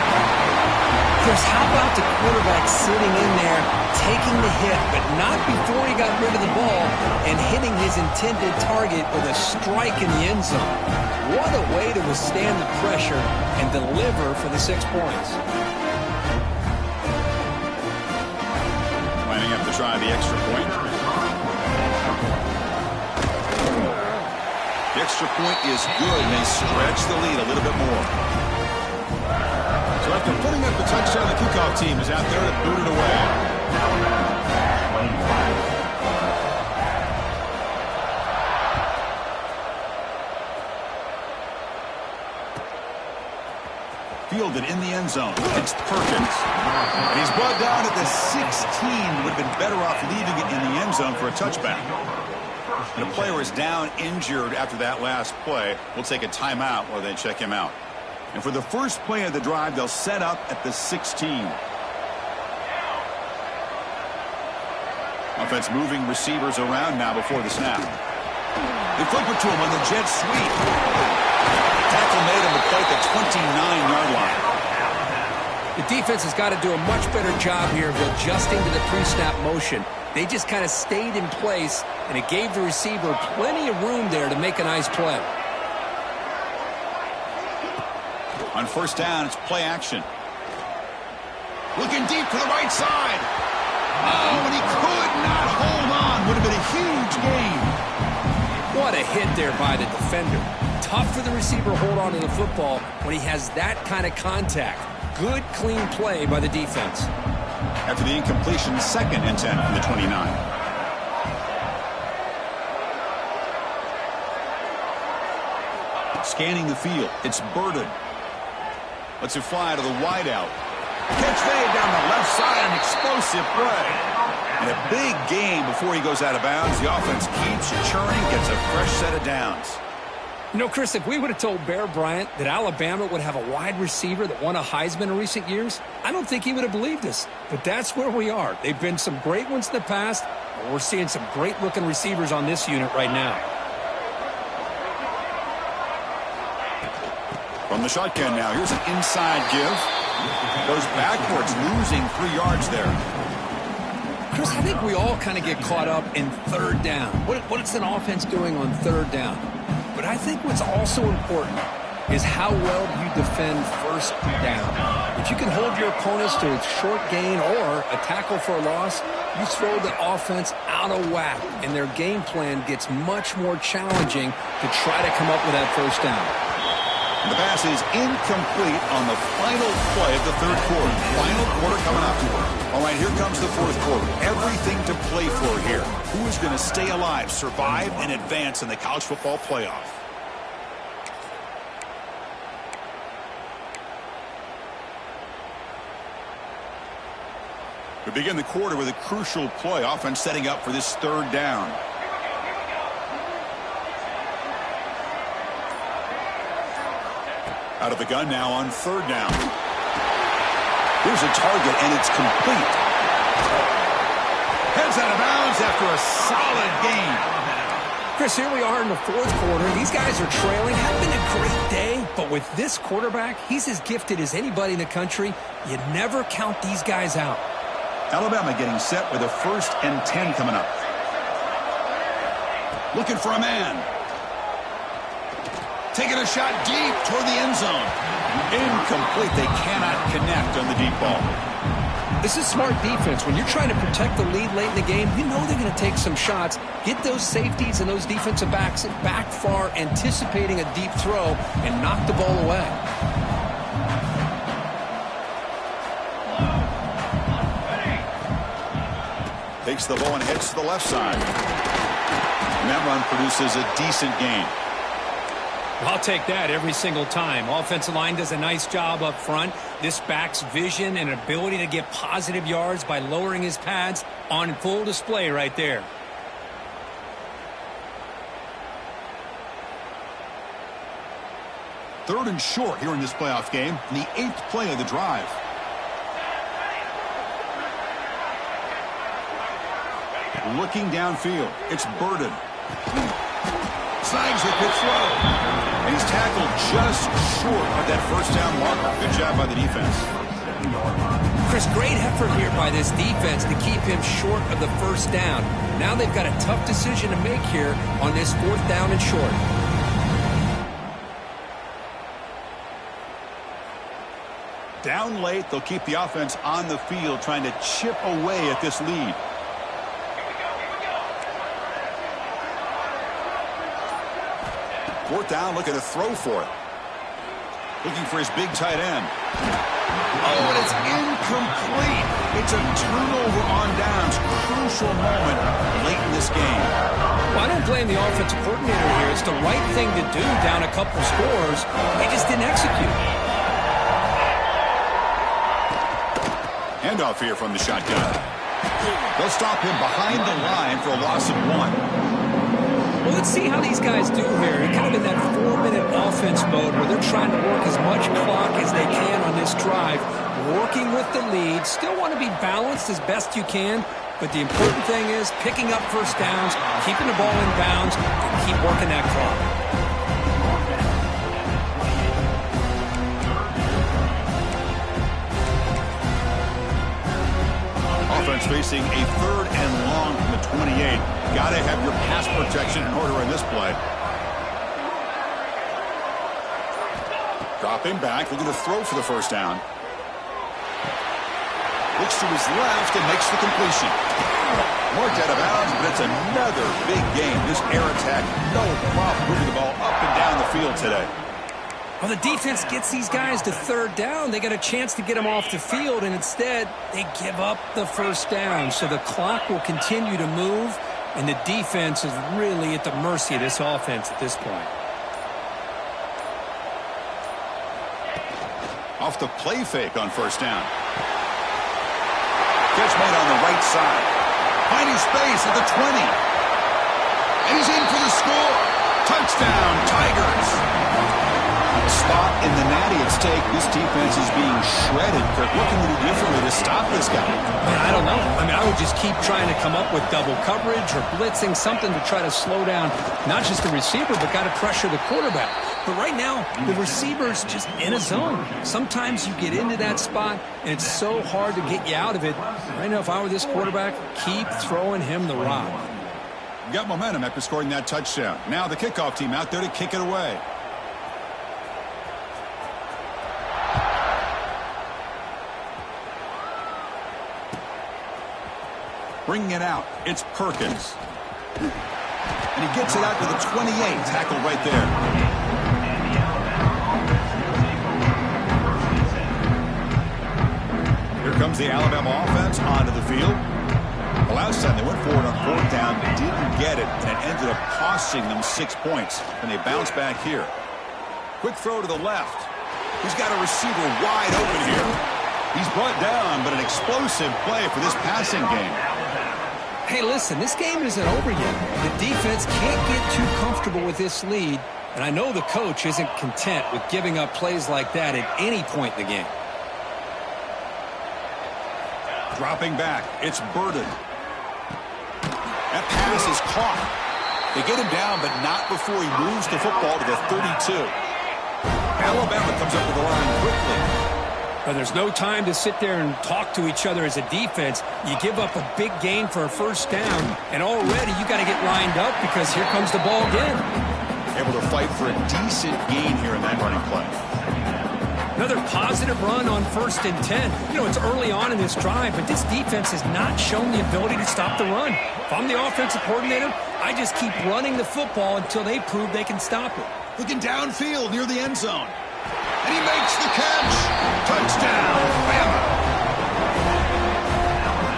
Chris, how about the quarterback sitting in there, taking the hit, but not before he got rid of the ball and hitting his intended target with a strike in the end zone. What a way to withstand the pressure and deliver for the 6 points. Lining up to try the extra point. The extra point is good, and they stretch the lead a little bit more. So after putting up the touchdown, the kickoff team is out there to boot it away. Fielded in the end zone. It's Perkins. And he's brought down at the 16. Would have been better off leaving it in the end zone for a touchback. And the player is down injured after that last play. We'll take a timeout while they check him out. And for the first play of the drive, they'll set up at the 16. Offense moving receivers around now before the snap. They flip it to him on the jet sweep. Tackle made him to play at the 29-yard line. The defense has got to do a much better job here of adjusting to the pre-snap motion. They just kind of stayed in place, and it gave the receiver plenty of room there to make a nice play. On first down, it's play action. Looking deep to the right side. Oh, and he could not hold on. Would have been a huge gain. What a hit there by the defender. Tough for the receiver to hold on to the football when he has that kind of contact. Good, clean play by the defense. After the incompletion, second and 10 from the 29. Scanning the field. It's Burden. Lets it fly to the wideout. Catch made down the left side, an explosive play. And a big gain before he goes out of bounds. The offense keeps churning, gets a fresh set of downs. You know, Chris, if we would have told Bear Bryant that Alabama would have a wide receiver that won a Heisman in recent years, I don't think he would have believed us. But that's where we are. They've been some great ones in the past, and we're seeing some great-looking receivers on this unit right now. From the shotgun now, here's an inside give. Goes backwards, losing 3 yards there. Chris, I think we all kind of get caught up in third down. What's an offense doing on third down? But I think what's also important is how well you defend first down. If you can hold your opponents to a short gain or a tackle for a loss, you throw the offense out of whack, and their game plan gets much more challenging to try to come up with that first down. And the pass is incomplete on the final play of the third quarter. Final quarter coming up. All right, here comes the fourth quarter. Everything to play for here. Who is going to stay alive, survive, and advance in the college football playoff? We begin the quarter with a crucial play. Offense setting up for this third down. Out of the gun now on 3rd down. Here's a target, and it's complete. Heads out of bounds after a solid gain. Chris, here we are in the 4th quarter. These guys are trailing. Had been a great day, but with this quarterback, he's as gifted as anybody in the country. You never count these guys out. Alabama getting set with a 1st and 10 coming up. Looking for a man. Taking a shot deep toward the end zone. Incomplete. They cannot connect on the deep ball. This is smart defense. When you're trying to protect the lead late in the game, you know they're going to take some shots. Get those safeties and those defensive backs back far, anticipating a deep throw, and knock the ball away. Takes the ball and heads to the left side. And that run produces a decent gain. I'll take that every single time. Offensive line does a nice job up front. This back's vision and ability to get positive yards by lowering his pads on full display right there. Third and short here in this playoff game. In the 8th play of the drive. Looking downfield. It's Burden. Snags the quick throw. And he's tackled just short of that 1st down marker. Good job by the defense. Chris, great effort here by this defense to keep him short of the 1st down. Now they've got a tough decision to make here on this 4th down and short. Down late, they'll keep the offense on the field trying to chip away at this lead. Fourth down, looking to throw for it. Looking for his big tight end. Oh, and it's incomplete. It's a turnover on downs. Crucial moment late in this game. Well, I don't blame the offensive coordinator here. It's the right thing to do down a couple scores. They just didn't execute. Handoff here from the shotgun. They'll stop him behind the line for a loss of 1. Well, let's see how these guys do here. They're kind of in that 4-minute offense mode where they're trying to work as much clock as they can on this drive, working with the lead. Still want to be balanced as best you can, but the important thing is picking up 1st downs, keeping the ball in bounds, and keep working that clock. Offense facing a 3rd and long from the 28. Got to have your pass protection in order in this play. Dropping back, looking to throw for the 1st down. Looks to his left and makes the completion. Marked out of bounds, but it's another big game. This air attack, no problem moving the ball up and down the field today. Well, the defense gets these guys to 3rd down. They got a chance to get them off the field, and instead they give up the 1st down. So the clock will continue to move, and the defense is really at the mercy of this offense at this point. Off the play fake on 1st down. Catch made on the right side. Finding space at the 20. And he's in for the score. Touchdown, Tigers. Spot in the natty at stake. This defense is being shredded. Kirk, what can we do differently to stop this guy? I don't know. I mean, I would just keep trying to come up with double coverage or blitzing, something to try to slow down not just the receiver, but got to pressure the quarterback. But right now, the receiver's just in a zone. Sometimes you get into that spot, and it's so hard to get you out of it. Right now, if I were this quarterback, keep throwing him the rock. Got momentum after scoring that touchdown. Now the kickoff team out there to kick it away. Bringing it out, it's Perkins. And he gets it out to the 28, tackled right there. Here comes the Alabama offense onto the field. The last time they went forward on 4th down, didn't get it, and it ended up costing them 6 points. And they bounce back here. Quick throw to the left. He's got a receiver wide open here. He's brought down, but an explosive play for this passing game. Hey, listen, this game isn't over yet. The defense can't get too comfortable with this lead. And I know the coach isn't content with giving up plays like that at any point in the game. Dropping back, it's Burden. That pass is caught. They get him down, but not before he moves the football to the 32. Alabama comes up with the line quickly. But there's no time to sit there and talk to each other as a defense. You give up a big gain for a first down, and already you got to get lined up because here comes the ball again. Able to fight for a decent gain here in that running play. Another positive run on 1st and 10. You know, it's early on in this drive, but this defense has not shown the ability to stop the run. If I'm the offensive coordinator, I just keep running the football until they prove they can stop it. Looking downfield near the end zone. And he makes the catch. Touchdown, Bama.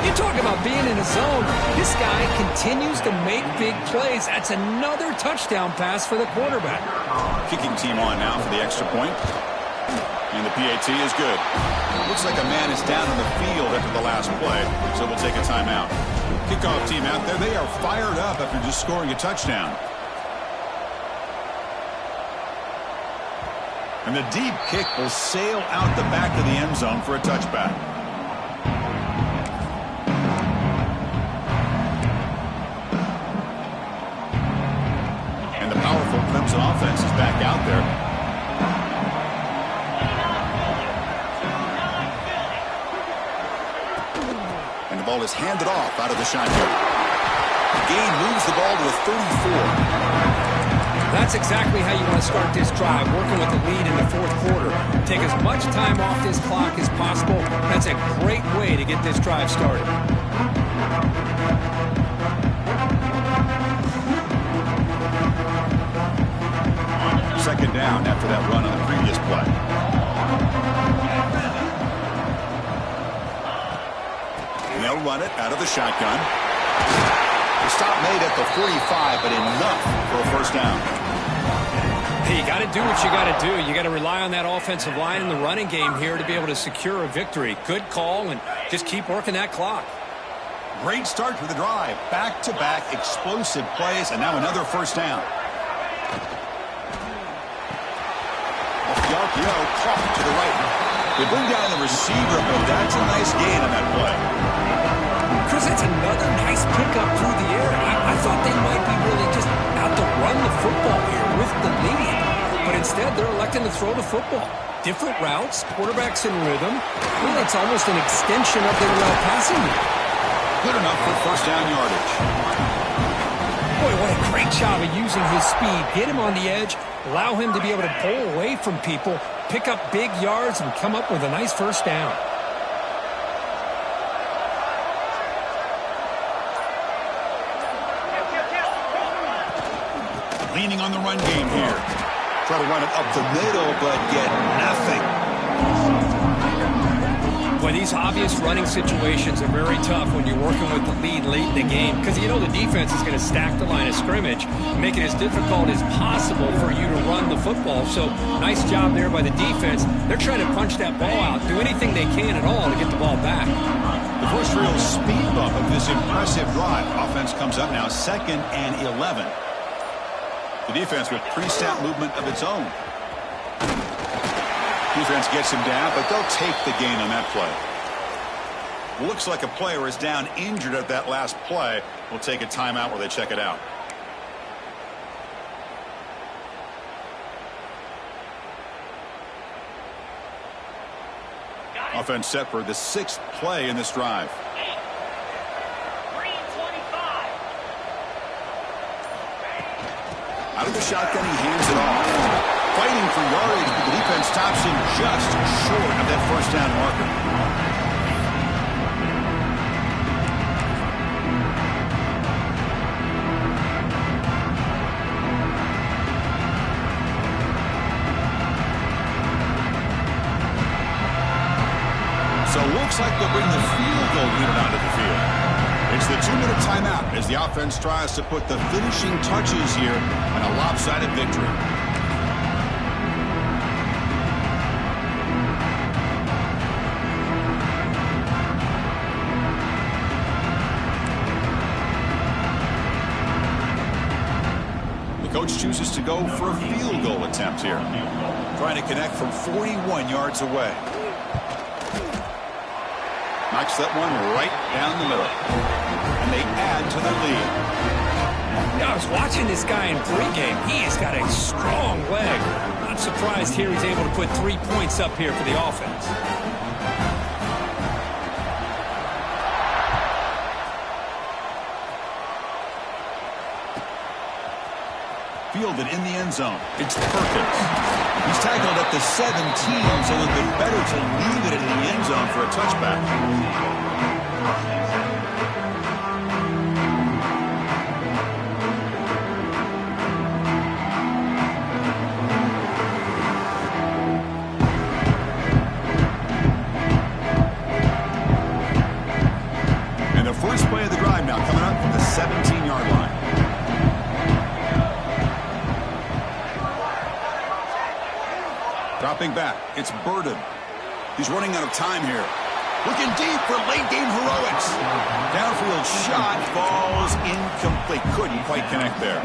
You talk about being in a zone. This guy continues to make big plays. That's another touchdown pass for the quarterback. Kicking team on now for the extra point. And the PAT is good. Looks like a man is down on the field after the last play, so we'll take a timeout. Kickoff team out there. They are fired up after just scoring a touchdown. And the deep kick will sail out the back of the end zone for a touchback. And the powerful Clemson offense is back out there. And the ball is handed off out of the shotgun. The gain moves the ball to the 34. That's exactly how you want to start this drive, working with the lead in the 4th quarter. Take as much time off this clock as possible. That's a great way to get this drive started. Second down after that run on the previous play. And they'll run it out of the shotgun. The stop made at the 45, but enough for a first down. Hey, you got to do what you got to do. You got to rely on that offensive line in the running game here to be able to secure a victory. Good call, and just keep working that clock. Great start to the drive. Back-to-back explosive plays, and now another first down. Off the RPO, caught to the right. They bring down the receiver, but that's a nice gain on that play. Chris, that's another nice pickup through the air. I thought they might be really just out to run the football here with the lead. But instead, they're electing to throw the football. Different routes, quarterbacks in rhythm. Well, it's almost an extension of their passing game. Good enough for first down yardage. Boy, what a great job of using his speed. Get him on the edge, allow him to be able to pull away from people, pick up big yards, and come up with a nice first down. Leaning on the run game here. Try to run it up the middle, but get nothing. Well, these obvious running situations are very tough when you're working with the lead late in the game because you know the defense is going to stack the line of scrimmage, make it as difficult as possible for you to run the football. So nice job there by the defense. They're trying to punch that ball out, do anything they can at all to get the ball back. The first real speed bump of this impressive drive. Offense comes up now 2nd and 11. The defense with pre-snap movement of its own. Defense gets him down, but they'll take the gain on that play. Looks like a player is down injured at that last play. We'll take a timeout while they check it out. Offense set for the 6th play in this drive. Out of the shotgun, he hands it off. Fighting for yardage, but the defense stops him just short of that first down marker. So it looks like they'll bring the field goal unit onto the field. It's the 2-minute timeout as the offense tries to put the finishing touches here on a lopsided victory. The Coach chooses to go for a field goal attempt here. Trying to connect from 41 yards away. Knocks that one right down the middle. And they add to their lead. Yeah, I was watching this guy in pregame. He has got a strong leg. Not surprised here he's able to put 3 points up here for the offense. Fielded in the end zone. It's Perkins. He's tackled at the 17, so it would be better to leave it in the end zone for a touchback. And the first play of the drive now coming up from the 17-yard line. Dropping back, it's Burden. He's running out of time here. Looking deep for late-game heroics. Downfield shot falls incomplete. Couldn't quite connect there.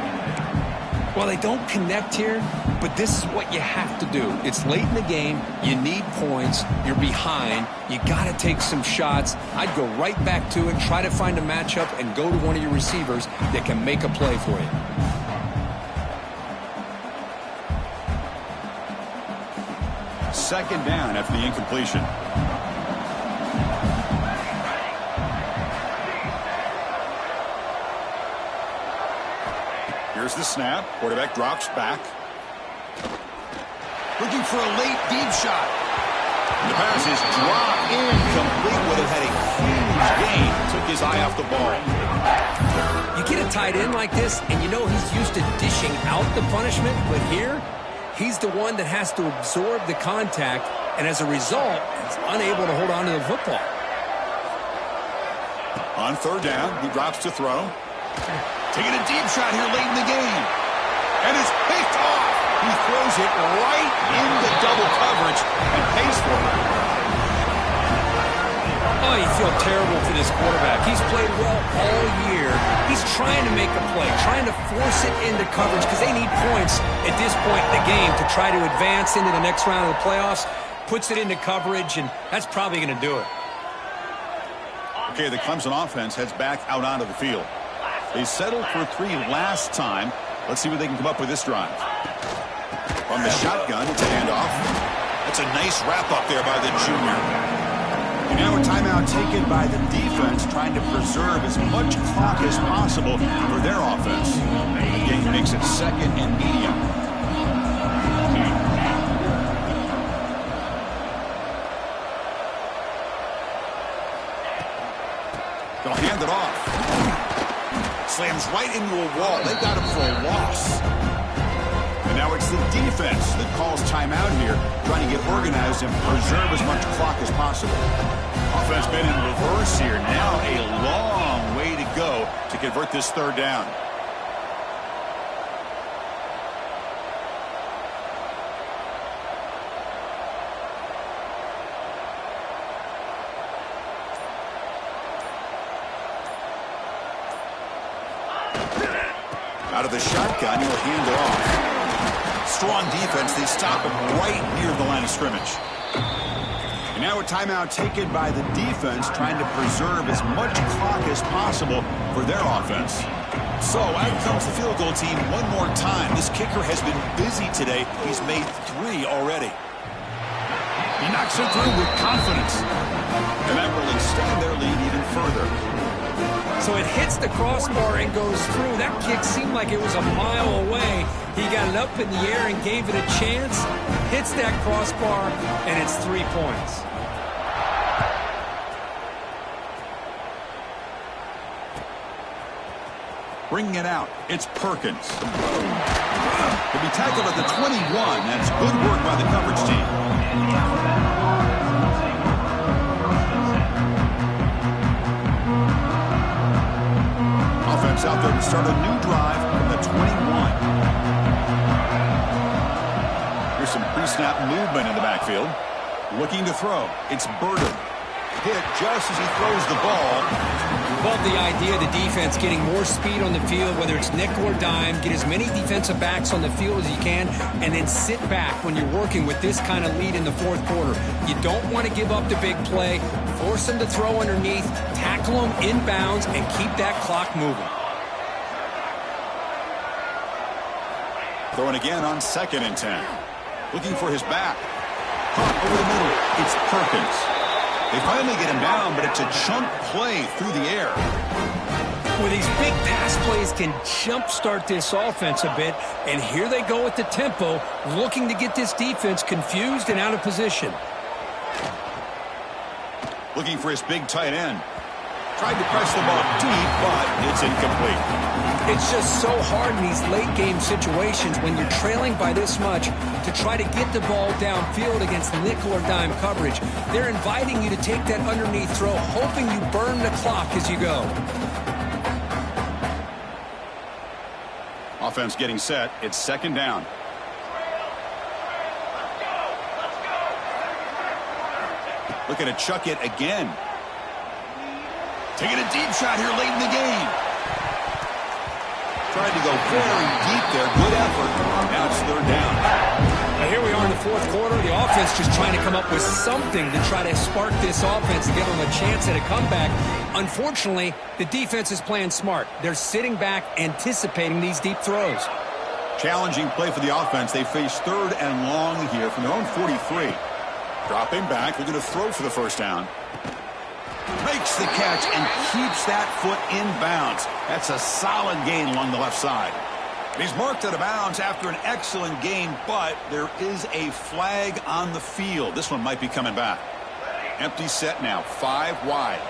Well, they don't connect here, but this is what you have to do. It's late in the game. You need points. You're behind. You got to take some shots. I'd go right back to it, try to find a matchup, and go to one of your receivers that can make a play for you. Second down after the incompletion. Here's the snap. Quarterback drops back. Looking for a late deep shot. The pass is dropped incomplete. Would have had a huge gain. Took his eye off the ball. You get a tight end like this, and you know he's used to dishing out the punishment, but here, he's the one that has to absorb the contact, and as a result, he's unable to hold on to the football. On third down, he drops to throw. Taking a deep shot here late in the game. And it's picked off. He throws it right into double coverage and pays for it. Oh, you feel terrible for this quarterback. He's played well all year. He's trying to make a play, trying to force it into coverage because they need points at this point in the game to try to advance into the next round of the playoffs. Puts it into coverage, and that's probably going to do it. Okay, the Clemson offense heads back out onto the field. They settled for 3 last time. Let's see what they can come up with this drive. From the shotgun, it's a handoff. That's a nice wrap-up there by the junior. And now a timeout taken by the defense, trying to preserve as much clock as possible for their offense. The game makes it second and medium. They'll hand it off. Slams right into a wall. They got him for a loss. And now it's the defense that calls timeout here, trying to get organized and preserve as much clock as possible. Offense been in reverse here. Now a long way to go to convert this third down. Out of the shotgun, he'll hand it off. Strong defense. They stop him right near the line of scrimmage. And now a timeout taken by the defense, trying to preserve as much clock as possible for their offense. So out comes the field goal team one more time. This kicker has been busy today. He's made 3 already. He knocks it through with confidence. And that will extend their lead even further. So it hits the crossbar and goes through. That kick seemed like it was a mile away. He got it up in the air and gave it a chance. Hits that crossbar, and it's 3 points. Bringing it out, it's Perkins. He'll be tackled at the 21. That's good work by the coverage team. Offense out there to start a new drive from the 21. Here's some pre-snap movement in the backfield. Looking to throw. It's Burden. hit just as he throws the ball. Love the idea of the defense getting more speed on the field, whether it's nickel or dime. Get as many defensive backs on the field as you can, and then sit back when you're working with this kind of lead in the fourth quarter. You don't want to give up the big play. Force them to throw underneath, tackle them inbounds, and keep that clock moving. Throwing again on 2nd and 10. Looking for his back. Caught over the middle. It's Perkins. They finally get him down, but it's a chunk play through the air. Well, these big pass plays can jumpstart this offense a bit, and here they go at the tempo, looking to get this defense confused and out of position. Looking for his big tight end. Tried to press the ball deep, but it's incomplete. It's just so hard in these late-game situations when you're trailing by this much to try to get the ball downfield against nickel or dime coverage. They're inviting you to take that underneath throw, hoping you burn the clock as you go. Offense getting set. It's 2nd down. Looking to chuck it again. Taking a deep shot here late in the game. Tried to go very deep there. Good effort. Now it's 3rd down. Now here we are in the fourth quarter. The offense just trying to come up with something to try to spark this offense and give them a chance at a comeback. Unfortunately, the defense is playing smart. They're sitting back, anticipating these deep throws. Challenging play for the offense. They face 3rd and long here from their own 43. Dropping back. They're going to throw for the 1st down. Makes the catch and keeps that foot in bounds. That's a solid gain along the left side. He's marked out of bounds after an excellent game, but there is a flag on the field. This one might be coming back. Empty set now, 5 wide.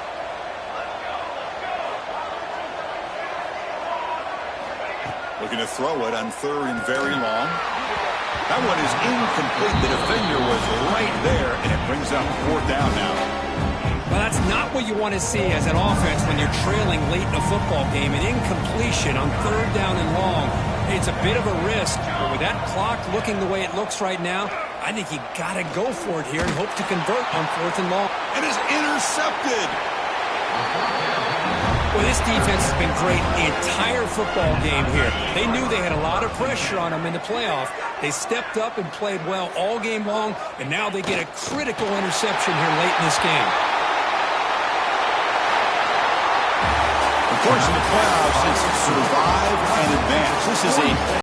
Looking to throw it on 3rd and very long. That one is incomplete. The defender was right there, and it brings up 4th down now. Well, that's not what you want to see as an offense when you're trailing late in a football game. An incompletion on 3rd down and long. It's a bit of a risk, but with that clock looking the way it looks right now, I think you got to go for it here and hope to convert on 4th and long. It is intercepted. Well, this defense has been great the entire football game here. They knew they had a lot of pressure on them in the playoff. They stepped up and played well all game long, and now they get a critical interception here late in this game. Of course, in the playoffs, it's survive and advance. This is a